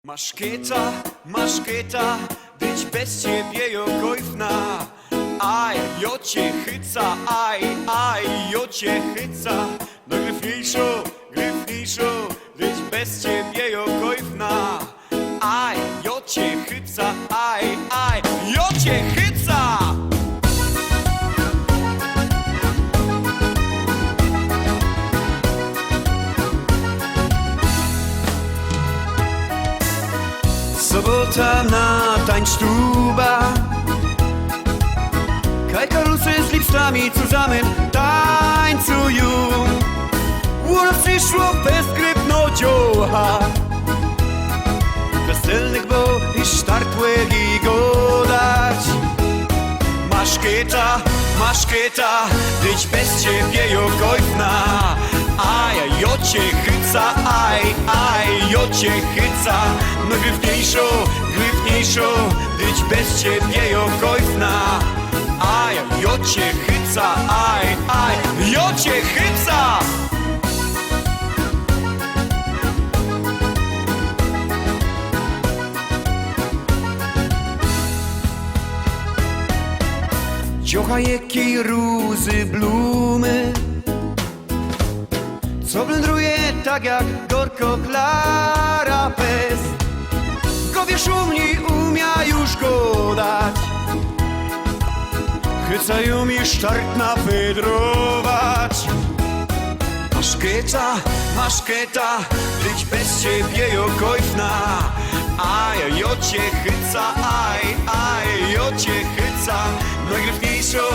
Masz kieta, być bez ciebie jokojfna. Aj, jo cię chyca, aj, jo cię chyca. No gryfniejszo, być bez ciebie jokojfna. Aj, jo cię chyca, aj, jo cię chyca. Sobota na tańsztuba, kaj karusy z lipstami zusammen tańcują. Urlaub przyszło bez grypnociocha, weselnych bo i sztartłek i godać. Masz kieta, być bez ciebie jokojfna. Aj, jo cię chyca, aj, jo cię chyca. No gryfniejszo, być bez ciebie jokojfna. Aj, jo cię chyca, aj, jo cię chyca. Ciocha jakiej rózy blumy, co blędruje tak jak gorko Klara Pes. Go szumni umia już go dać, chycają mi sztart napedrować. Masz kieta, być bez ciebie jokojfna. Aj, jo cię chyca, aj, jo cię chyca. No gryfniejszo,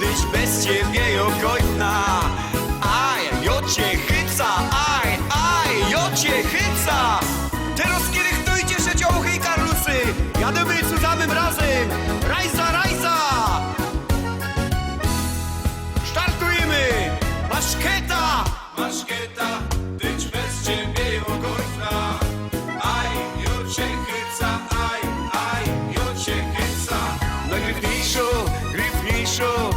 być bez ciebie jokojfna. Aj, jo cię chyca, aj, jo cię chyca. Teraz kiedy chtujcie się ciąchy i karlusy, jademy zusammen razem. Rajza! Startujemy! Masz kieta, być bez ciebie jokojfna. Aj, jo cię chyca, aj, jo cię chyca. No gryfniejszo,